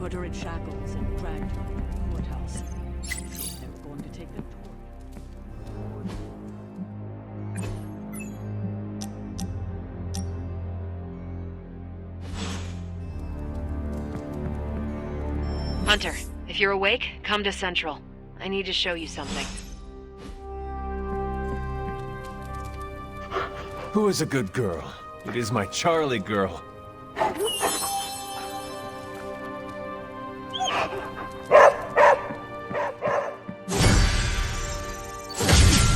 put her in shackles and dragged her to the courthouse. They were going to take the tour. Hunter, if you're awake, come to Central. I need to show you something. Who is a good girl? It is my Charlie girl.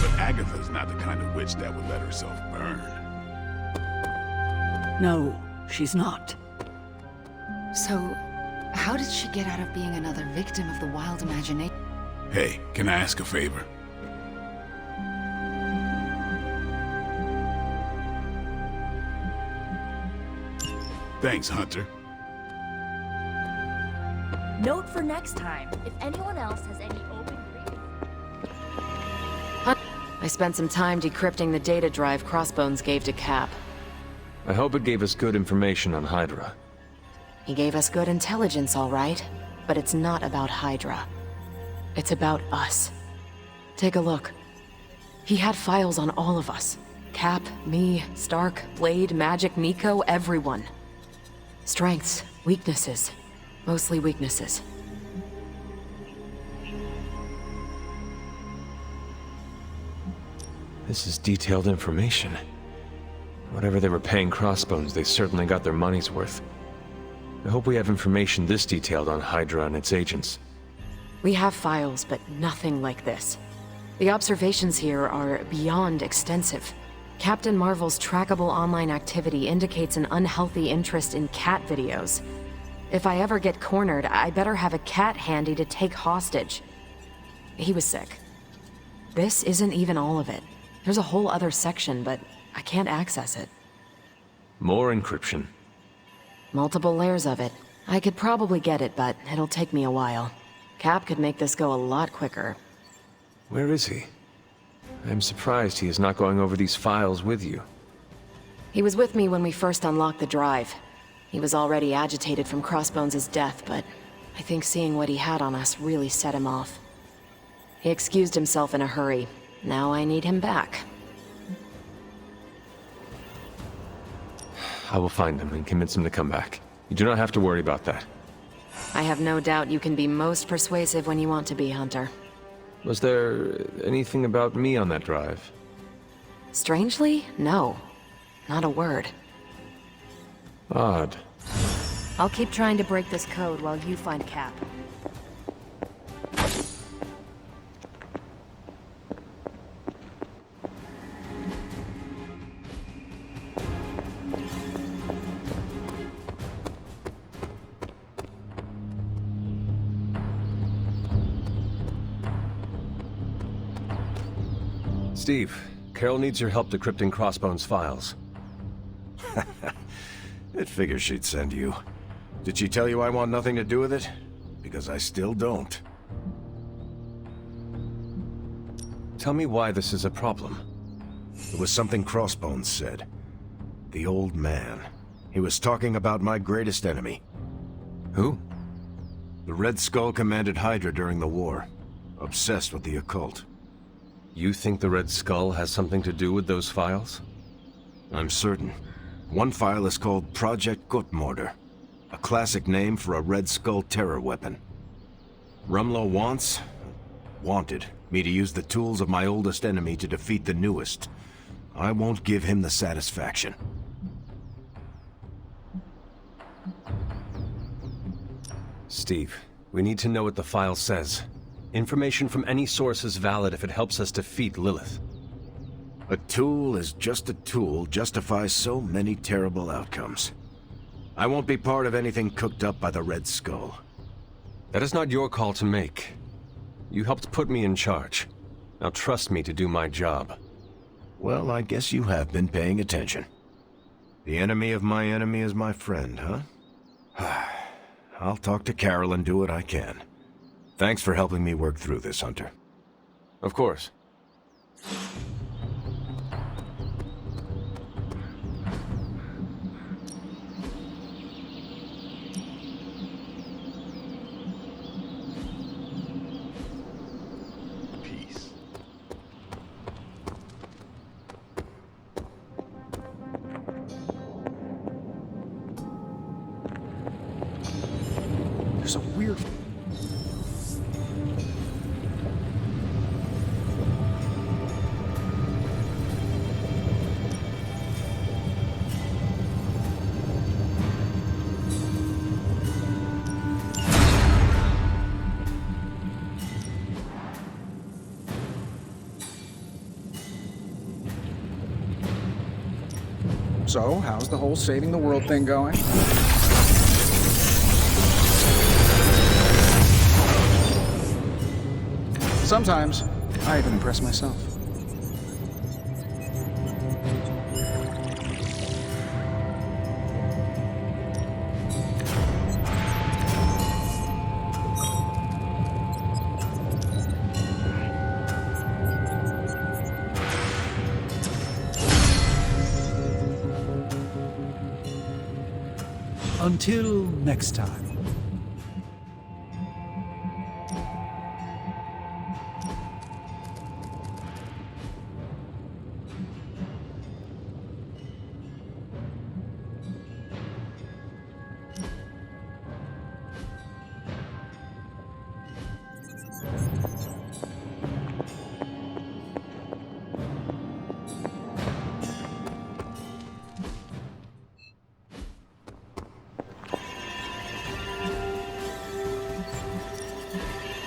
But Agatha's not the kind of witch that would let herself burn. No, she's not. So, how did she get out of being another victim of the wild imagination? Hey, can I ask a favor? Thanks, Hunter. Note for next time, if anyone else has any open grief. I spent some time decrypting the data drive Crossbones gave to Cap. I hope it gave us good information on Hydra. He gave us good intelligence, all right, but it's not about Hydra. It's about us. Take a look. He had files on all of us. Cap, me, Stark, Blade, Magic, Nico, everyone. Strengths, weaknesses. Mostly weaknesses. This is detailed information. Whatever they were paying Crossbones, they certainly got their money's worth. I hope we have information this detailed on Hydra and its agents. We have files, but nothing like this. The observations here are beyond extensive. Captain Marvel's trackable online activity indicates an unhealthy interest in cat videos. If I ever get cornered, I better have a cat handy to take hostage. He was sick. This isn't even all of it. There's a whole other section, but I can't access it. More encryption. Multiple layers of it. I could probably get it, but it'll take me a while. Cap could make this go a lot quicker. Where is he? I'm surprised he is not going over these files with you. He was with me when we first unlocked the drive. He was already agitated from Crossbones' death, but I think seeing what he had on us really set him off. He excused himself in a hurry. Now I need him back. I will find him and convince him to come back. You do not have to worry about that. I have no doubt you can be most persuasive when you want to be, Hunter. Was there anything about me on that drive? Strangely, no. Not a word. Odd. I'll keep trying to break this code while you find Cap. Steve, Carol needs your help decrypting Crossbones' files. It figures she'd send you. Did she tell you I want nothing to do with it? Because I still don't. Tell me why this is a problem. It was something Crossbones said. The old man. He was talking about my greatest enemy. Who? The Red Skull commanded Hydra during the war. Obsessed with the occult. You think the Red Skull has something to do with those files? I'm certain. One file is called Project Gutmorder, a classic name for a Red Skull terror weapon. Rumlow wanted me to use the tools of my oldest enemy to defeat the newest. I won't give him the satisfaction. Steve, we need to know what the file says. Information from any source is valid if it helps us defeat Lilith. A tool is just a tool justifies so many terrible outcomes. I won't be part of anything cooked up by the Red Skull. That is not your call to make. You helped put me in charge. Now trust me to do my job. Well, I guess you have been paying attention. The enemy of my enemy is my friend, huh? I'll talk to Carol and do what I can. Thanks for helping me work through this, Hunter. Of course. weird. So, how's the whole saving the world thing going? Sometimes, I even impress myself. Until next time.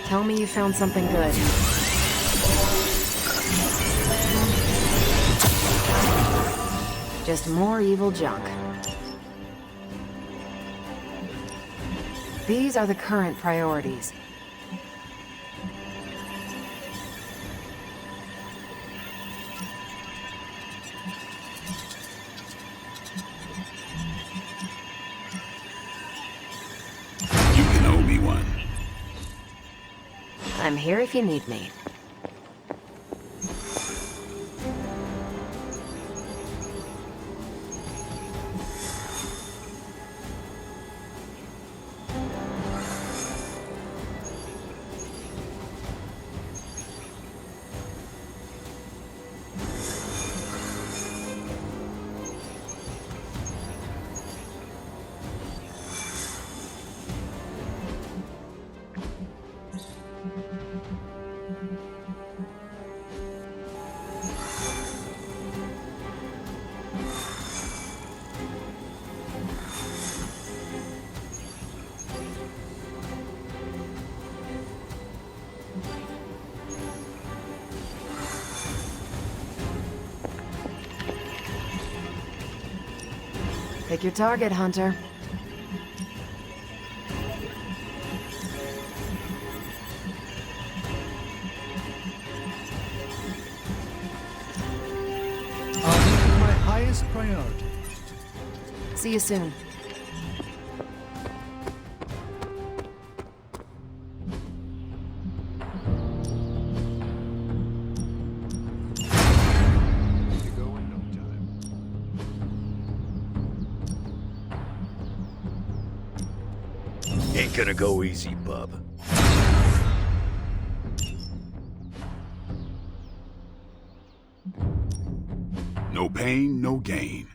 Tell me you found something good. Just more evil junk. These are the current priorities. You can owe me one. I'm here if you need me. Pick your target, Hunter. I'll make it my highest priority. See you soon. Ain't gonna go easy, bub. No pain, no gain.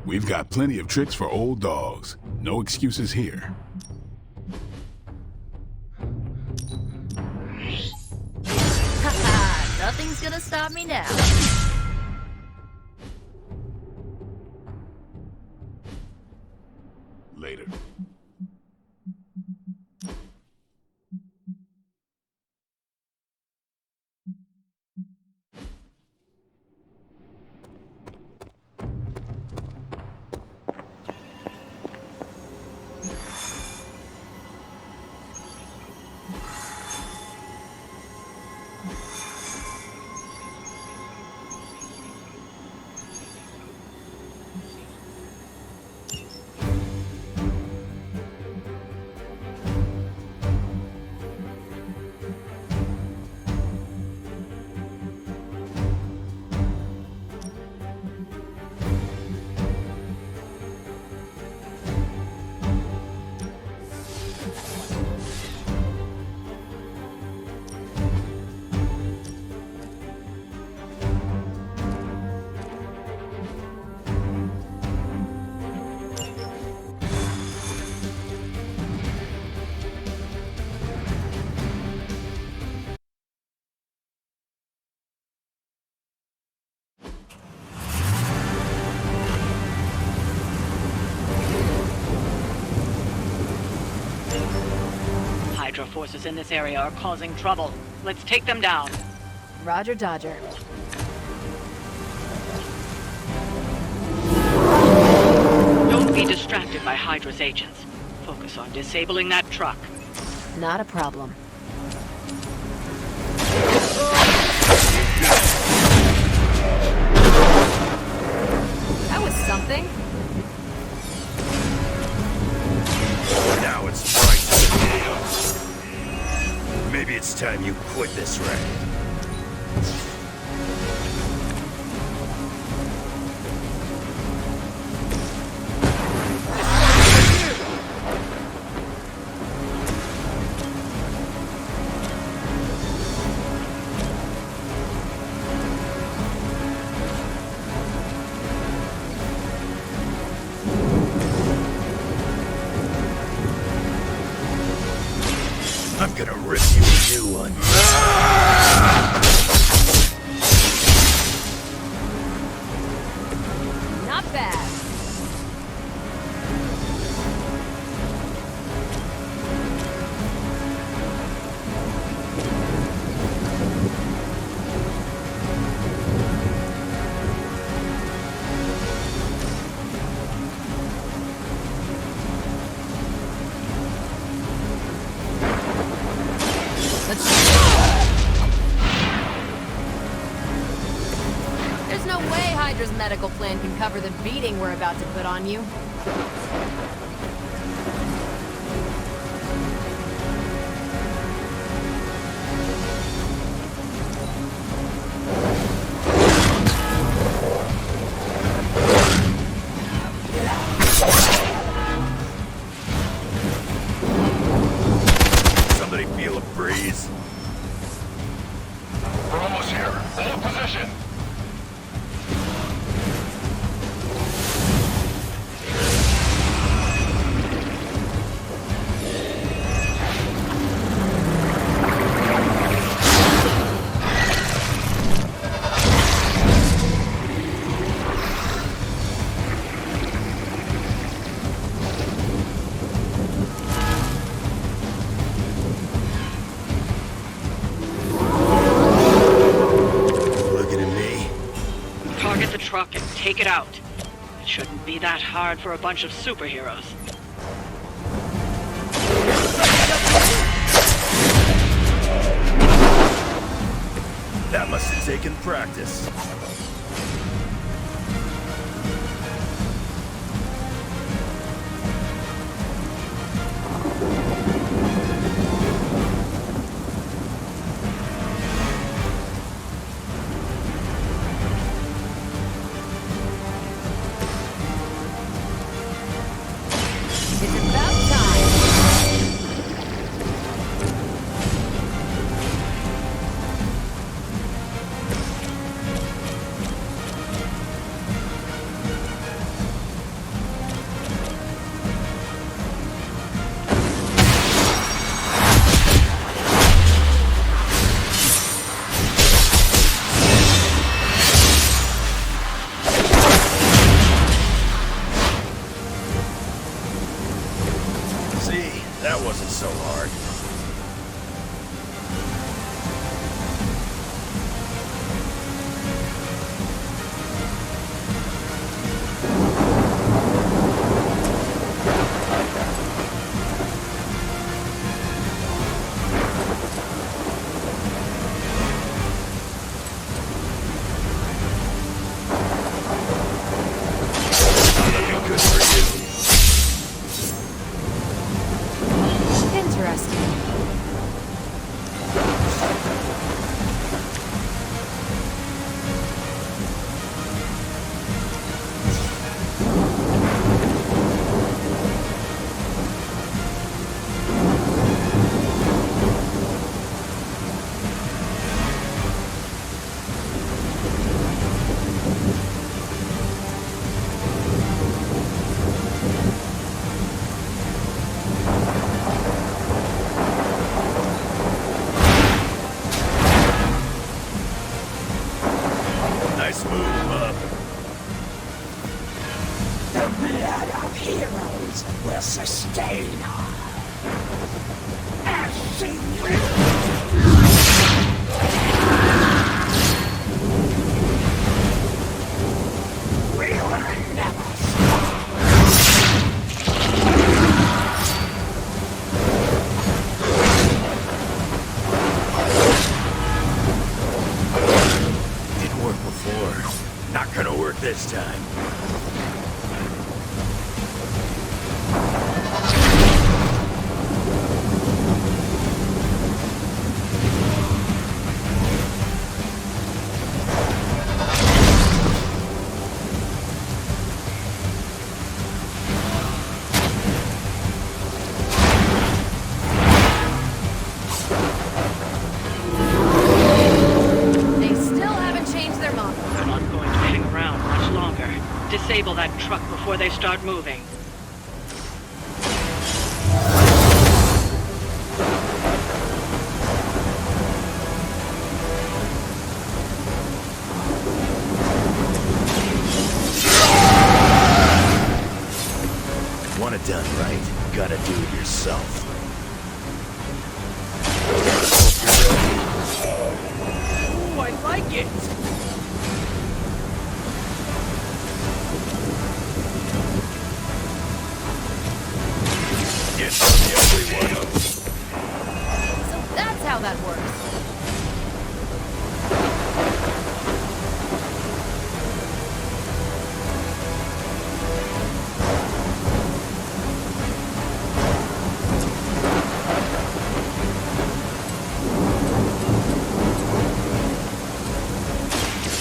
We've got plenty of tricks for old dogs. No excuses here. Haha, nothing's gonna stop me now. Later. Hydra forces in this area are causing trouble. Let's take them down. Roger Dodger. Don't be distracted by Hydra's agents. Focus on disabling that truck. Not a problem. That was something. Now it's my turn. Maybe it's time you quit this racket. I'm gonna rip you a new one. Not bad. There's no way Hydra's medical plan can cover the beating we're about to put on you. Somebody feel a breeze? We're almost here. Hold position. Target the truck and take it out. It shouldn't be that hard for a bunch of superheroes. That must have taken practice. It's about time. See, that wasn't so hard. Looking good for you. Interesting. Nice move, bub. The blood of heroes will sustain us. Didn't work before. Not gonna work this time. Disable that truck before they start moving. Want it done right, gotta do it yourself. Ooh, I like it! So that's how that works.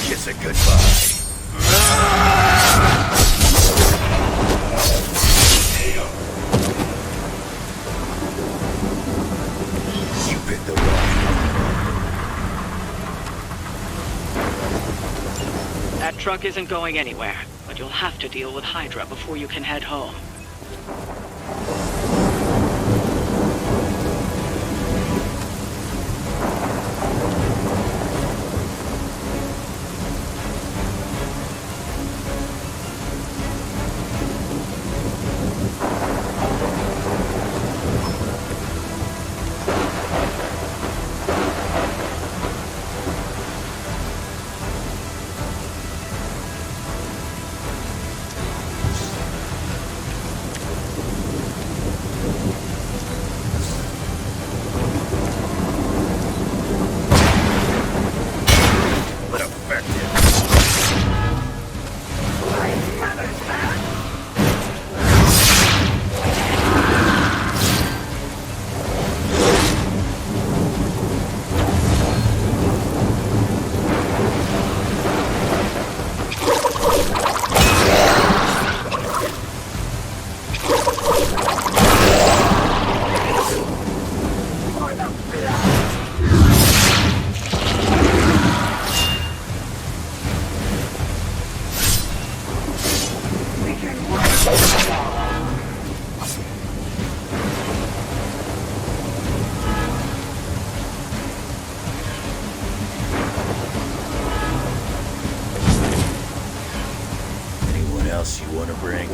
Kiss it goodbye. That truck isn't going anywhere, but you'll have to deal with Hydra before you can head home. Else you want to bring?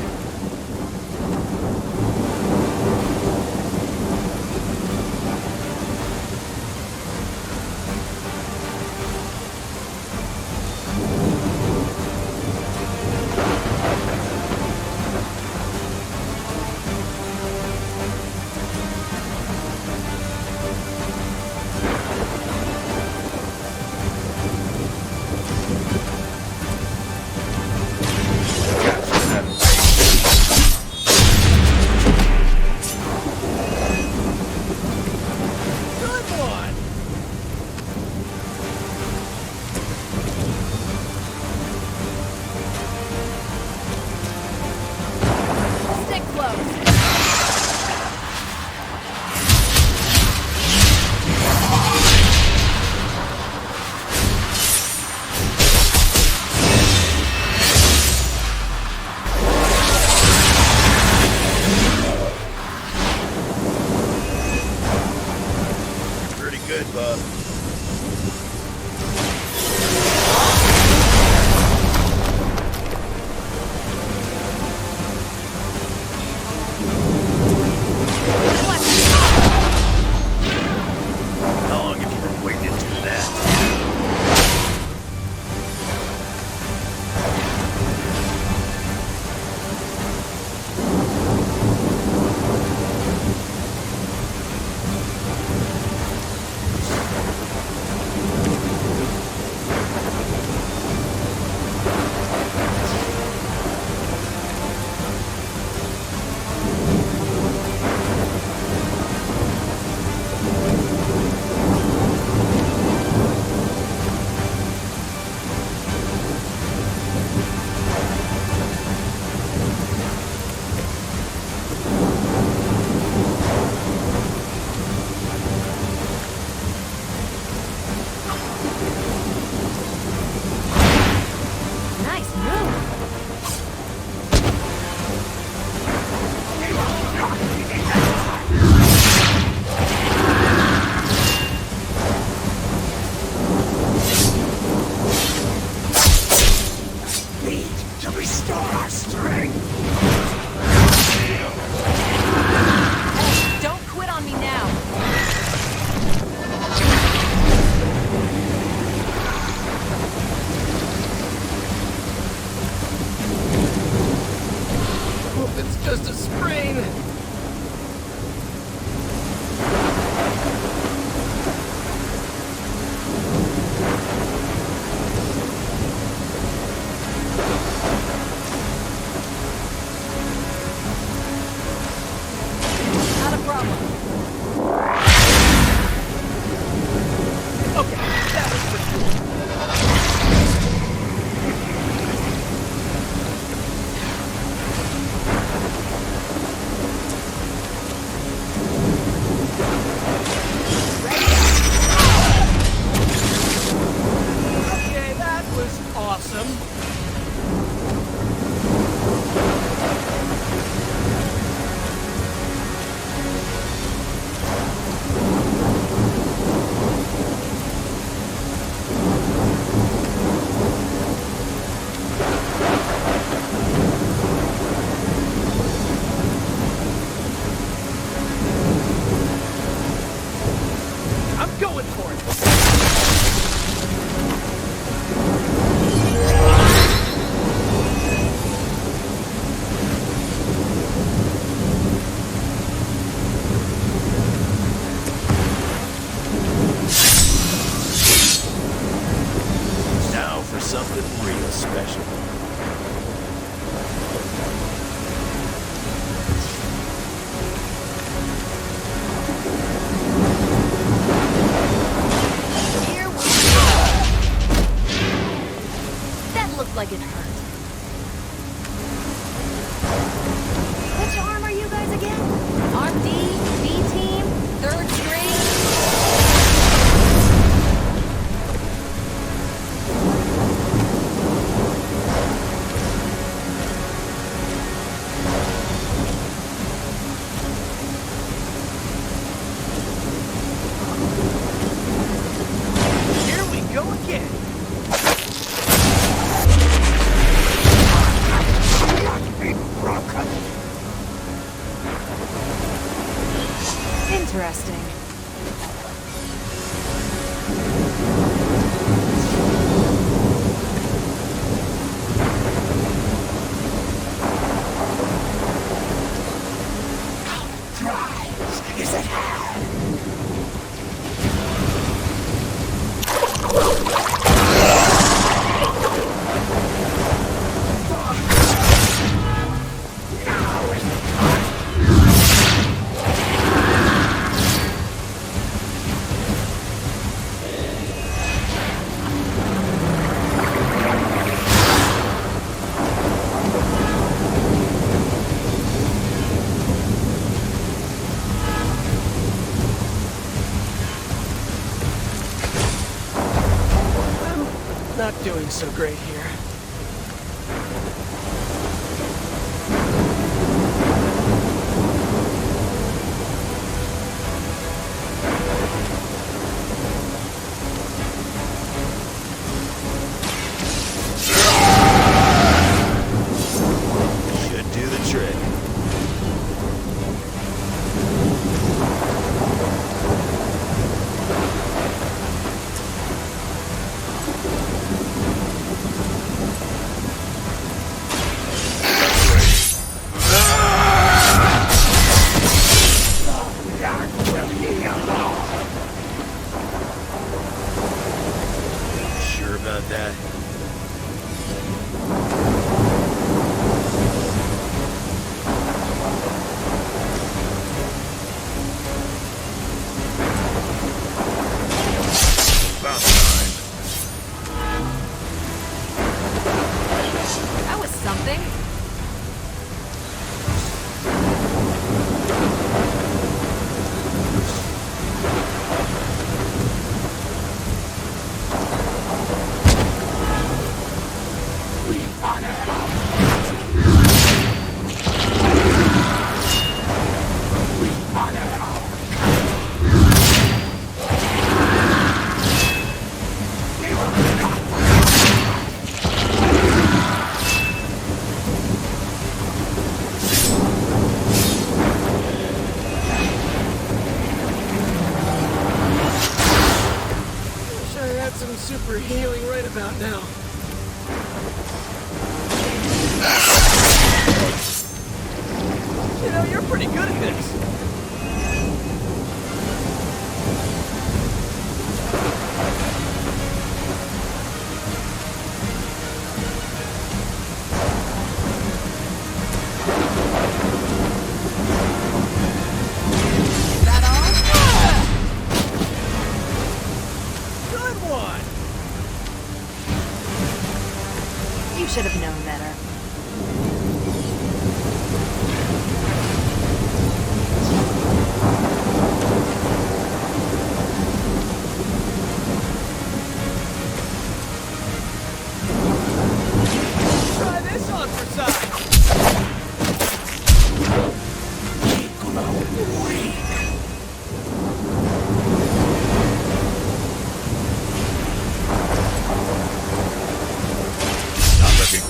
Don't quit on me now. It's just a sprain. Not a problem. Okay, that was pretty cool. Okay, that was awesome. I'm going for it. Now for something real special. Here we go. That looked like it hurt. Which arm are you guys again? Arm D, B team, third string. Here we go again. Interesting. Not doing so great here. Should do the trick. about now. You know, you're pretty good at this. Should have known better. Try this on for size.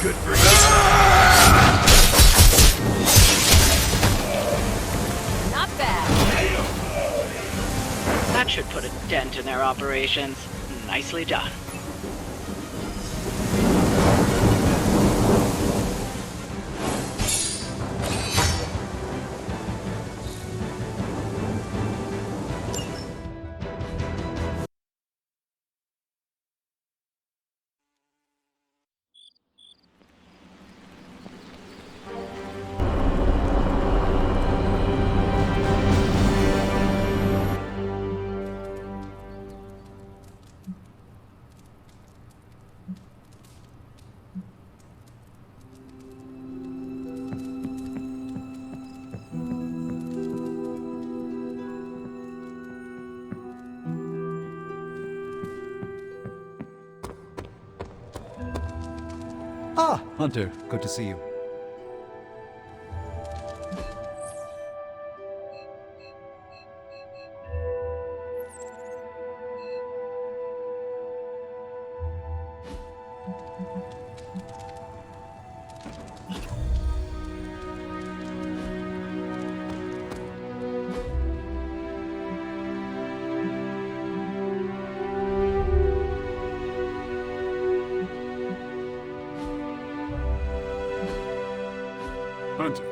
Good for you. Not bad. That should put a dent in their operations. Nicely done. Ah, Hunter, good to see you. Hunter.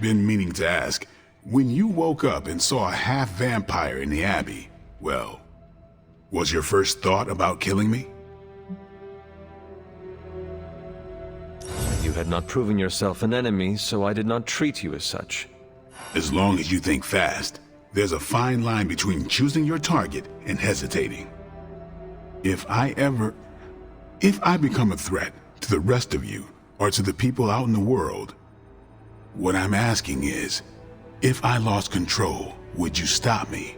Been meaning to ask, when you woke up and saw a half-vampire in the Abbey, well, was your first thought about killing me? You had not proven yourself an enemy, so I did not treat you as such. As long as you think fast, there's a fine line between choosing your target and hesitating. If I become a threat to the rest of you, or to the people out in the world, what I'm asking is, if I lost control, would you stop me?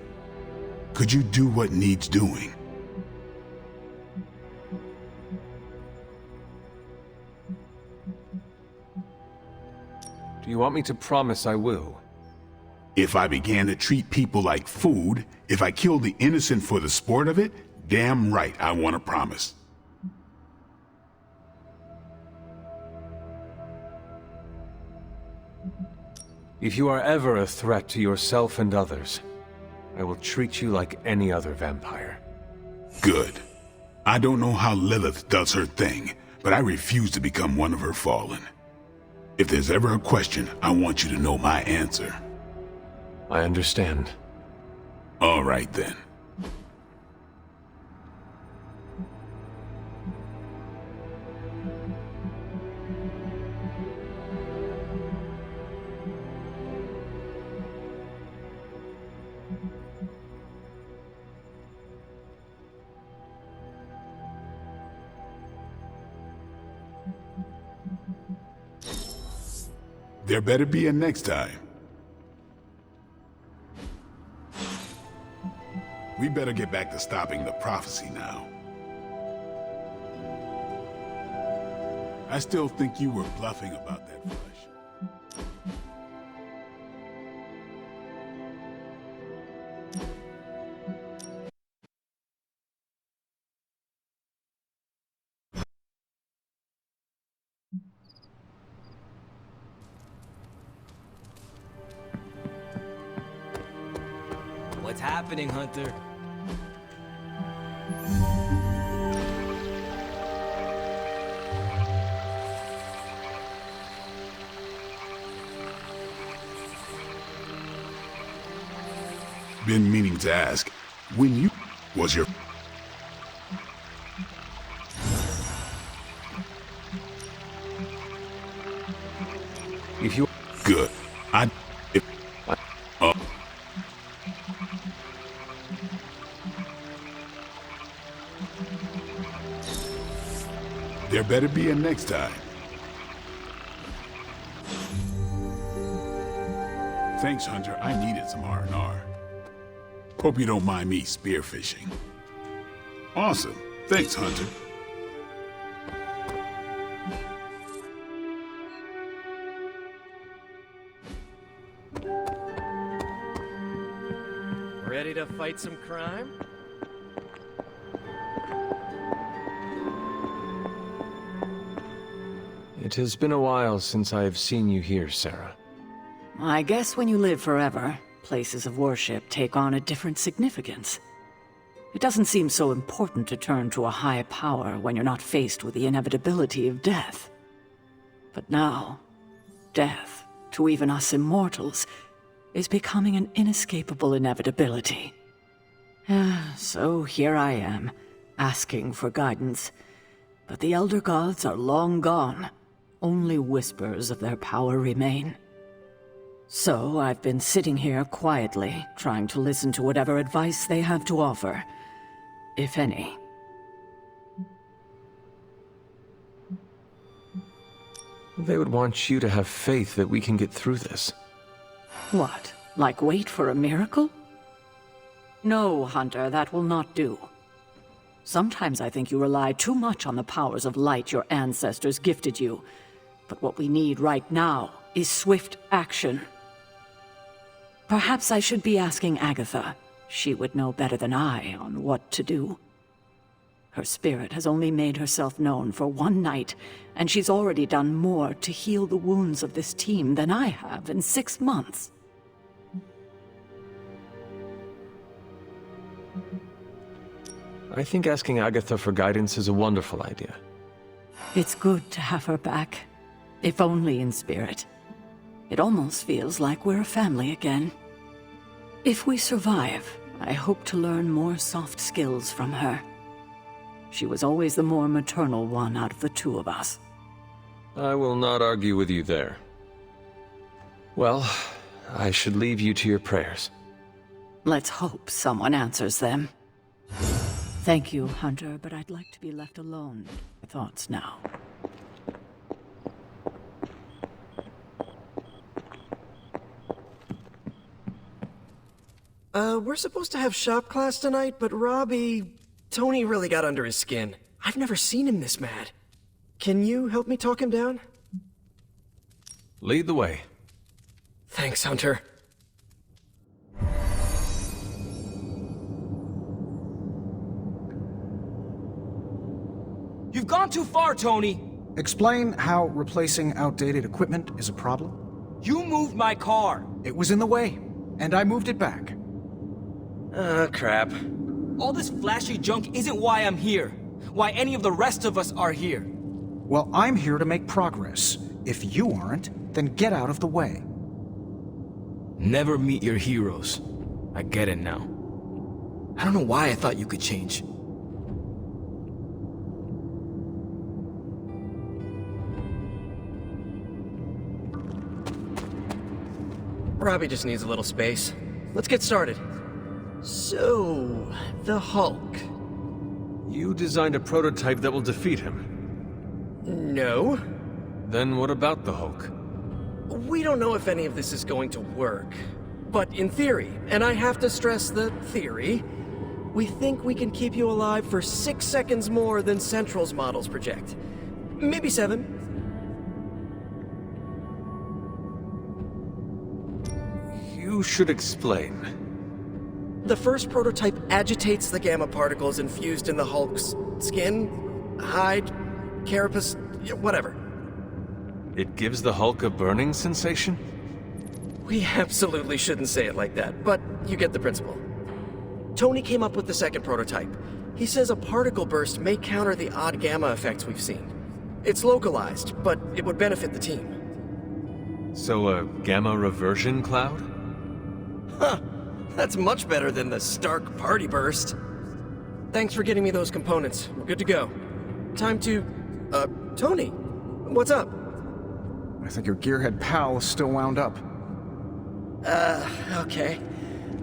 Could you do what needs doing? Do you want me to promise I will? If I began to treat people like food, if I killed the innocent for the sport of it, damn right I want to promise. If you are ever a threat to yourself and others, I will treat you like any other vampire. Good. I don't know how Lilith does her thing, but I refuse to become one of her fallen. If there's ever a question, I want you to know my answer. I understand. All right then. There better be a next time. We better get back to stopping the prophecy now. I still think you were bluffing about that flesh. What's happening, Hunter? Been meaning to ask, when you was your... If you... Good. There better be a next time. Thanks, Hunter. I needed some R&R. Hope you don't mind me spearfishing. Awesome. Thanks, Hunter. Ready to fight some crime? It has been a while since I have seen you here, Sarah. I guess when you live forever, places of worship take on a different significance. It doesn't seem so important to turn to a high power when you're not faced with the inevitability of death. But now, death, to even us immortals, is becoming an inescapable inevitability. So here I am, asking for guidance. But the Elder Gods are long gone. Only whispers of their power remain. So I've been sitting here quietly, trying to listen to whatever advice they have to offer, if any. They would want you to have faith that we can get through this. What? Like wait for a miracle? No, Hunter, that will not do. Sometimes I think you rely too much on the powers of light your ancestors gifted you. But what we need right now is swift action. Perhaps I should be asking Agatha. She would know better than I on what to do. Her spirit has only made herself known for one night, and she's already done more to heal the wounds of this team than I have in 6 months. I think asking Agatha for guidance is a wonderful idea. It's good to have her back, if only in spirit. It almost feels like we're a family again. If we survive, I hope to learn more soft skills from her. She was always the more maternal one out of the two of us. I will not argue with you there. Well, I should leave you to your prayers. Let's hope someone answers them. Thank you, Hunter, but I'd like to be left alone with my thoughts now. We're supposed to have shop class tonight, but Tony really got under his skin. I've never seen him this mad. Can you help me talk him down? Lead the way. Thanks, Hunter. You've gone too far, Tony! Explain how replacing outdated equipment is a problem. You moved my car! It was in the way, and I moved it back. Crap. All this flashy junk isn't why I'm here. Why any of the rest of us are here. Well, I'm here to make progress. If you aren't, then get out of the way. Never meet your heroes. I get it now. I don't know why I thought you could change. Robbie just needs a little space. Let's get started. So, the Hulk. You designed a prototype that will defeat him. No. Then what about the Hulk? We don't know if any of this is going to work. But in theory, and I have to stress the theory, we think we can keep you alive for 6 seconds more than Central's models project. Maybe 7. You should explain. The first prototype agitates the gamma particles infused in the Hulk's skin, hide, carapace, whatever. It gives the Hulk a burning sensation? We absolutely shouldn't say it like that, but you get the principle. Tony came up with the second prototype. He says a particle burst may counter the odd gamma effects we've seen. It's localized, but it would benefit the team. So a gamma reversion cloud? Huh. That's much better than the Stark party burst. Thanks for getting me those components. We're good to go. Time to... Tony, what's up? I think your gearhead pal is still wound up. Okay.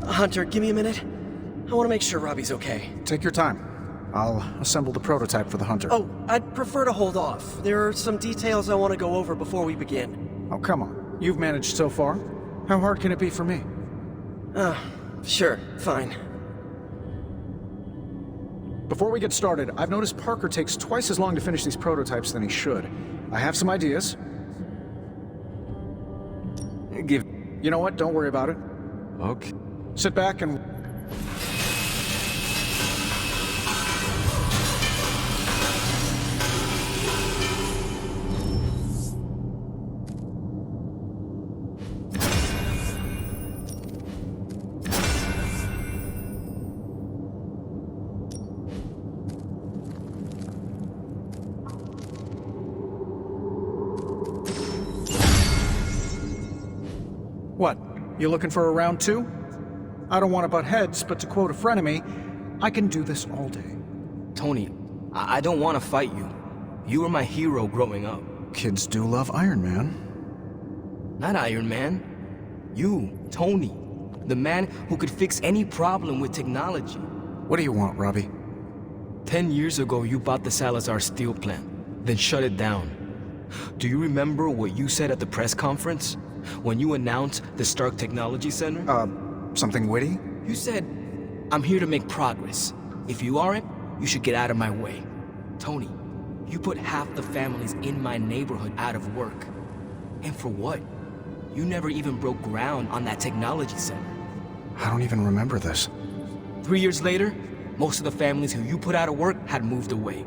Hunter, give me a minute. I want to make sure Robbie's okay. Take your time. I'll assemble the prototype for the Hunter. Oh, I'd prefer to hold off. There are some details I want to go over before we begin. Oh, come on. You've managed so far. How hard can it be for me? Sure. Fine. Before we get started, I've noticed Parker takes twice as long to finish these prototypes than he should. I have some ideas. You know what? Don't worry about it. Okay. Sit back and... What? You looking for a round 2? I don't want to butt heads, but to quote a frenemy, I can do this all day. Tony, I don't want to fight you. You were my hero growing up. Kids do love Iron Man. Not Iron Man. You, Tony. The man who could fix any problem with technology. What do you want, Robbie? 10 years ago, you bought the Salazar steel plant, then shut it down. Do you remember what you said at the press conference? When you announced the Stark Technology Center? Something witty? You said, I'm here to make progress. If you aren't, you should get out of my way. Tony, you put half the families in my neighborhood out of work. And for what? You never even broke ground on that technology center. I don't even remember this. 3 years later, most of the families who you put out of work had moved away.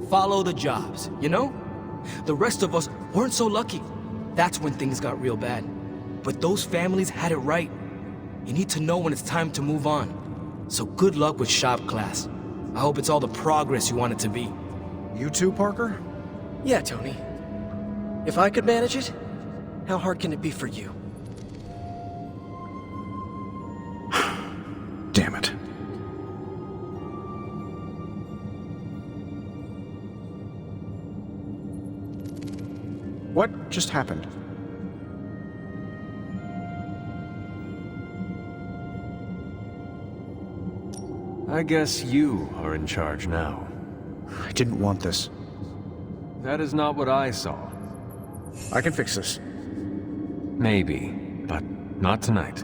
Follow the jobs, you know? The rest of us weren't so lucky. That's when things got real bad. But those families had it right. You need to know when it's time to move on. So good luck with shop class. I hope it's all the progress you want it to be. You too, Parker? Yeah, Tony. If I could manage it, how hard can it be for you? Damn it. What just happened? I guess you are in charge now. I didn't want this. That is not what I saw. I can fix this. Maybe, but not tonight.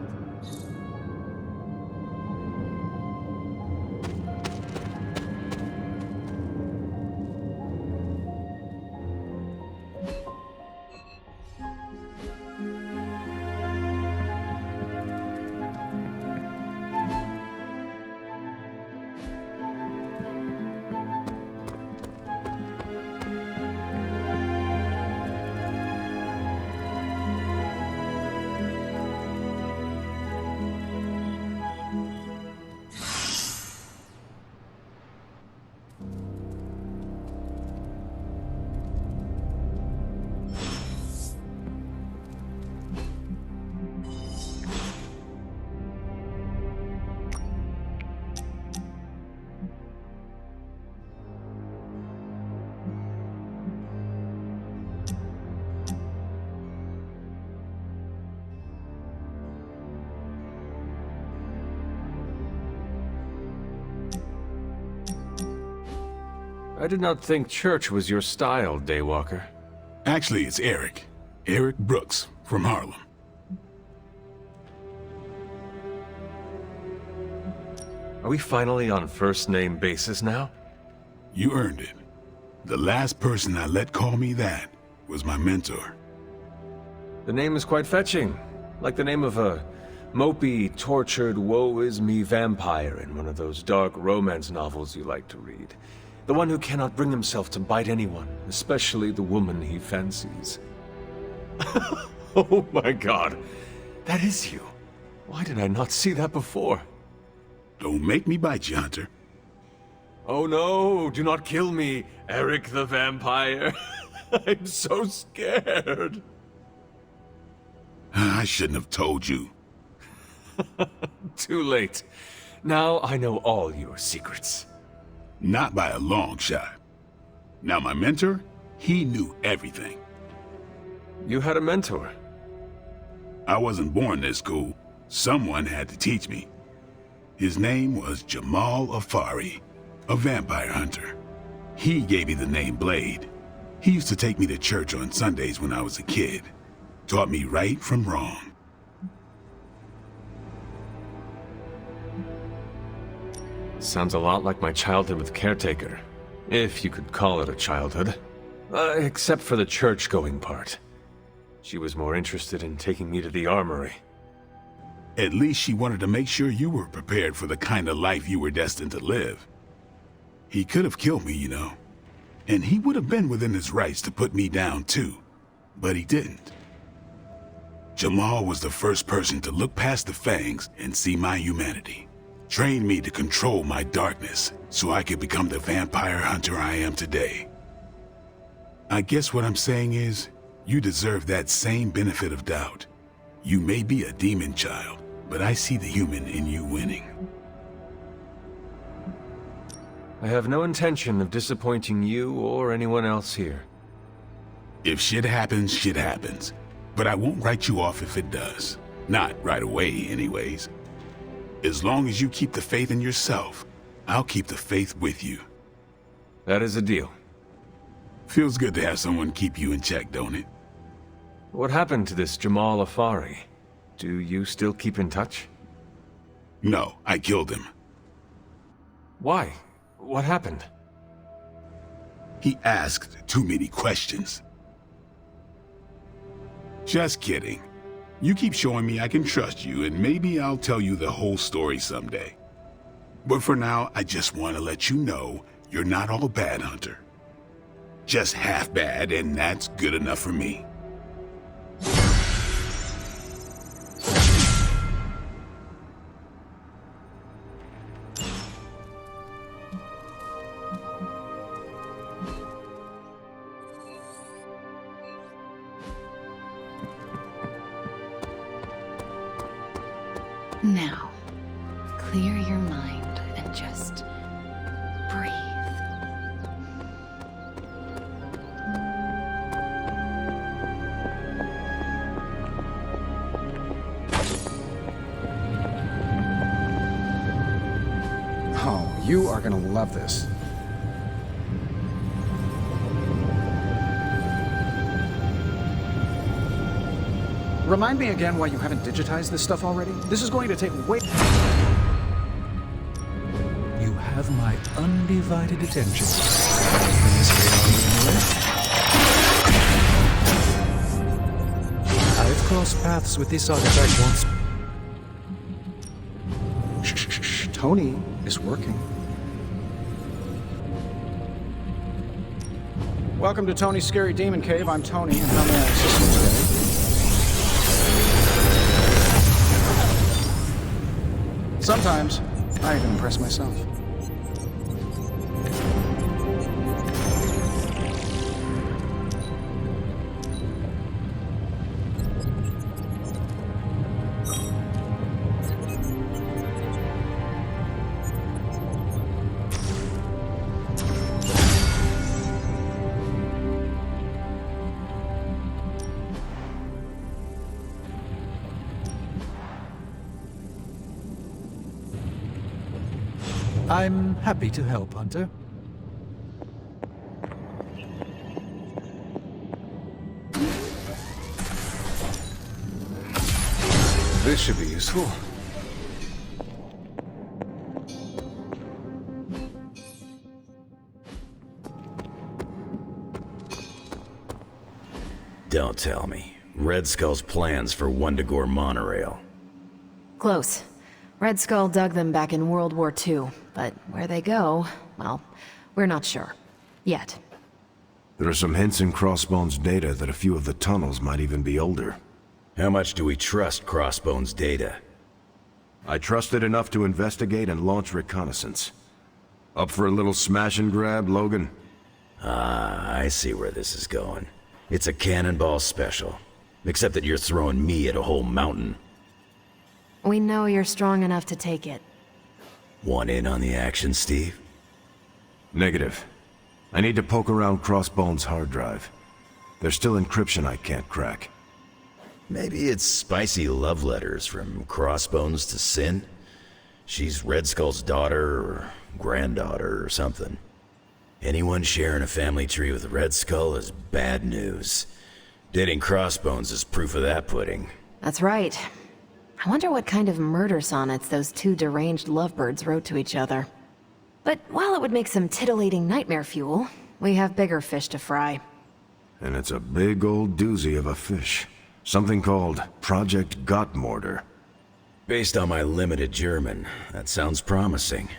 I did not think church was your style, Daywalker. Actually, it's Eric. Eric Brooks. from Harlem. Are we finally on first-name basis now? You earned it. The last person I let call me that was my mentor. The name is quite fetching. Like the name of a mopey, tortured, woe-is-me vampire in one of those dark romance novels you like to read. The one who cannot bring himself to bite anyone, especially the woman he fancies. Oh my god, that is you. Why did I not see that before? Don't make me bite you, Hunter. Oh no, do not kill me, Eric the Vampire. I'm so scared. I shouldn't have told you. Too late. Now I know all your secrets. Not by a long shot. Now my mentor, he knew everything. You had a mentor? I wasn't born this cool. Someone had to teach me. His name was Jamal Afari, a vampire hunter. He gave me the name Blade. He used to take me to church on Sundays when I was a kid. Taught me right from wrong. Sounds a lot like my childhood with Caretaker. If you could call it a childhood. Except for the church-going part. She was more interested in taking me to the armory. At least she wanted to make sure you were prepared for the kind of life you were destined to live. He could have killed me, you know. And he would have been within his rights to put me down too. But he didn't. Jamal was the first person to look past the fangs and see my humanity. Trained me to control my darkness so I could become the vampire hunter I am today. I guess what I'm saying is, you deserve that same benefit of doubt. You may be a demon child, but I see the human in you winning. I have no intention of disappointing you or anyone else here. If shit happens, shit happens. But I won't write you off if it does. Not right away, anyways. As long as you keep the faith in yourself, I'll keep the faith with you. That is a deal. Feels good to have someone keep you in check, don't it? What happened to this Jamal Afari? Do you still keep in touch? No, I killed him. Why? What happened? He asked too many questions. Just kidding. You keep showing me I can trust you, and maybe I'll tell you the whole story someday. But for now, I just want to let you know you're not all bad, Hunter. Just half bad, and that's good enough for me. Now, clear your mind and just breathe. Oh, you are gonna love this. Remind me again why you haven't digitized this stuff already? This is going to take way... You have my undivided attention. I've crossed paths with this artifact once. Shh. Tony is working. Welcome to Tony's Scary Demon Cave. I'm Tony, and how may I assist you today? Sometimes, I even impress myself. I'm happy to help, Hunter. This should be useful. Don't tell me. Red Skull's plans for Wundagore monorail. Close. Red Skull dug them back in World War II, but where they go, well, we're not sure. Yet. There are some hints in Crossbone's data that a few of the tunnels might even be older. How much do we trust Crossbone's data? I trust it enough to investigate and launch reconnaissance. Up for a little smash and grab, Logan? Ah, I see where this is going. It's a cannonball special. Except that you're throwing me at a whole mountain. We know you're strong enough to take it. Want in on the action, Steve? Negative. I need to poke around Crossbone's hard drive. There's still encryption I can't crack. Maybe it's spicy love letters from Crossbones to Sin? She's Red Skull's daughter or granddaughter or something. Anyone sharing a family tree with Red Skull is bad news. Dating Crossbones is proof of that pudding. That's right. I wonder what kind of murder sonnets those two deranged lovebirds wrote to each other. But while it would make some titillating nightmare fuel, we have bigger fish to fry. And it's a big old doozy of a fish. Something called Project Gottmorder. Based on my limited German, that sounds promising.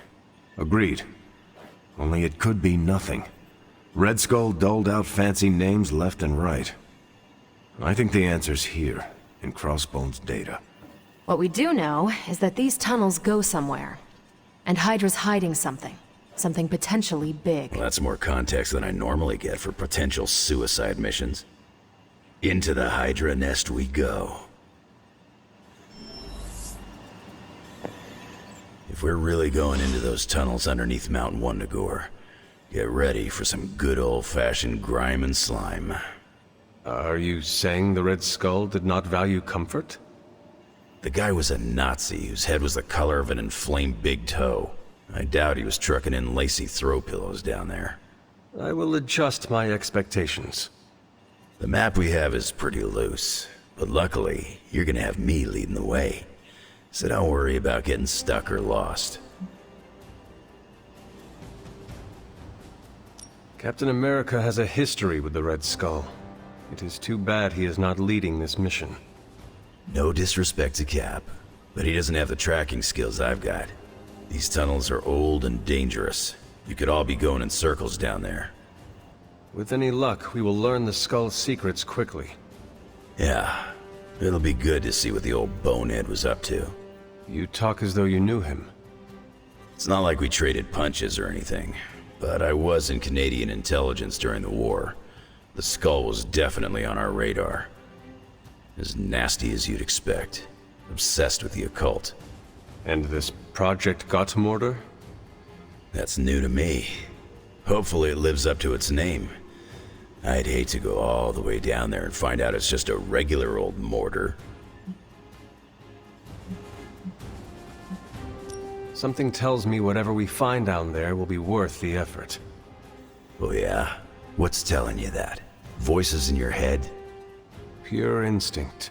Agreed. Only it could be nothing. Red Skull doled out fancy names left and right. I think the answer's here, in Crossbone's data. What we do know is that these tunnels go somewhere. And Hydra's hiding something. Something potentially big. Well, that's more context than I normally get for potential suicide missions. Into the Hydra nest we go. If we're really going into those tunnels underneath Mount Wundagore, get ready for some good old-fashioned grime and slime. Are you saying the Red Skull did not value comfort? The guy was a Nazi whose head was the color of an inflamed big toe. I doubt he was trucking in lacy throw pillows down there. I will adjust my expectations. The map we have is pretty loose, but luckily, you're gonna have me leading the way. So don't worry about getting stuck or lost. Captain America has a history with the Red Skull. It is too bad he is not leading this mission. No disrespect to Cap, but he doesn't have the tracking skills I've got. These tunnels are old and dangerous. You could all be going in circles down there. With any luck, we will learn the Skull's secrets quickly. Yeah, it'll be good to see what the old bonehead was up to. You talk as though you knew him. It's not like we traded punches or anything, but I was in Canadian intelligence during the war. The Skull was definitely on our radar. As nasty as you'd expect. Obsessed with the occult. And this Project Gottmorder? That's new to me. Hopefully it lives up to its name. I'd hate to go all the way down there and find out it's just a regular old mortar. Something tells me whatever we find down there will be worth the effort. Oh yeah? What's telling you that? Voices in your head? Pure instinct.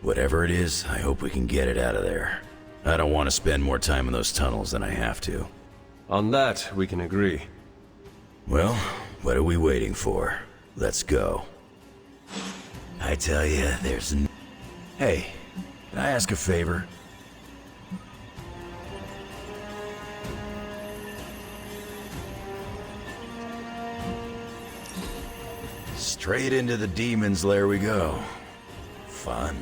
Whatever it is, I hope we can get it out of there. I don't want to spend more time in those tunnels than I have to. On that, we can agree. Well, what are we waiting for? Let's go. I tell you, there's Hey, can I ask a favor? Straight into the demon's lair we go. Fun.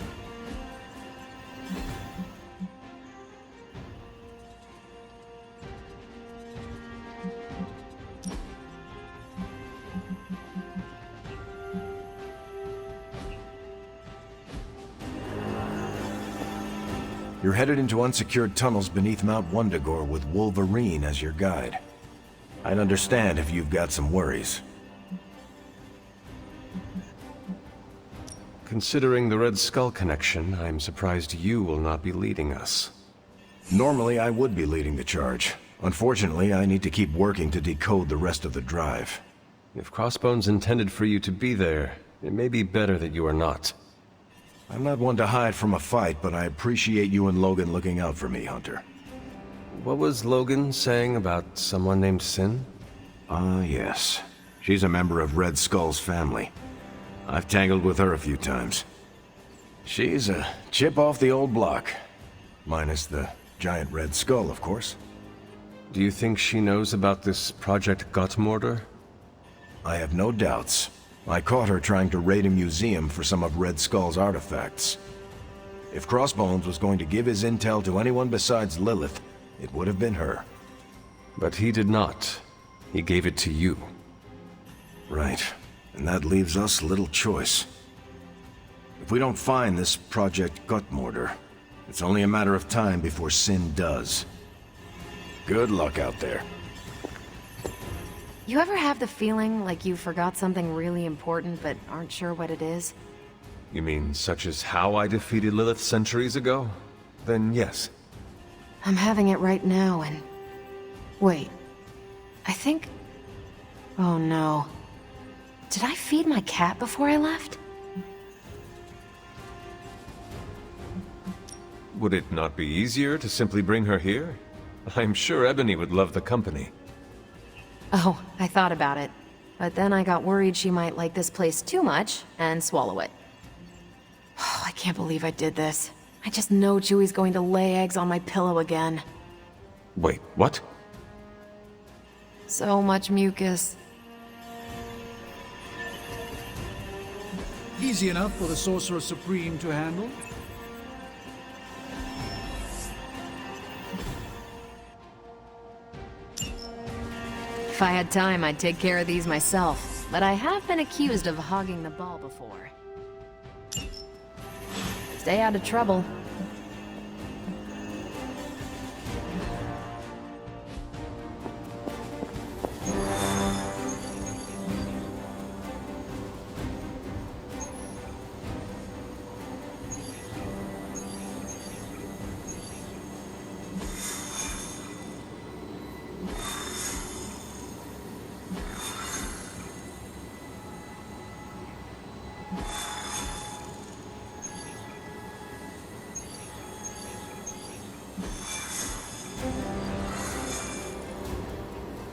You're headed into unsecured tunnels beneath Mount Wundagore with Wolverine as your guide. I'd understand if you've got some worries. Considering the Red Skull connection, I'm surprised you will not be leading us. Normally, I would be leading the charge. Unfortunately, I need to keep working to decode the rest of the drive. If Crossbones intended for you to be there, it may be better that you are not. I'm not one to hide from a fight, but I appreciate you and Logan looking out for me, Hunter. What was Logan saying about someone named Sin? Ah, yes. She's a member of Red Skull's family. I've tangled with her a few times. She's a chip off the old block. Minus the giant red skull, of course. Do you think she knows about this Project Gottmorder? I have no doubts. I caught her trying to raid a museum for some of Red Skull's artifacts. If Crossbones was going to give his intel to anyone besides Lilith, it would have been her. But he did not. He gave it to you. Right. And that leaves us little choice. If we don't find this Project Gottmorder, it's only a matter of time before Sin does. Good luck out there. You ever have the feeling like you forgot something really important but aren't sure what it is? You mean such as how I defeated Lilith centuries ago? Then yes. I'm having it right now and... Wait. I think... Oh no. Did I feed my cat before I left? Would it not be easier to simply bring her here? I'm sure Ebony would love the company. Oh, I thought about it. But then I got worried she might like this place too much and swallow it. Oh, I can't believe I did this. I just know Chewie's going to lay eggs on my pillow again. Wait, what? So much mucus. Easy enough for the Sorcerer Supreme to handle. If I had time, I'd take care of these myself, but I have been accused of hogging the ball before. Stay out of trouble.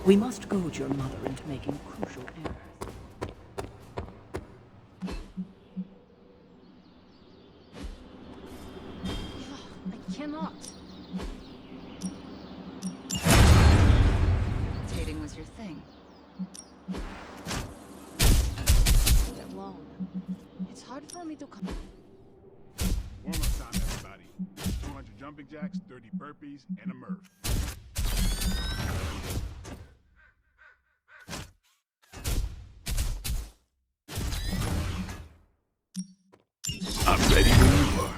We must goad your mother into making crucial errors. I cannot. Dating was your thing. Alone. It's hard for me to come. Warm-up time, everybody. 200 jumping jacks, 30 burpees, and a Murph. I'm ready when you are.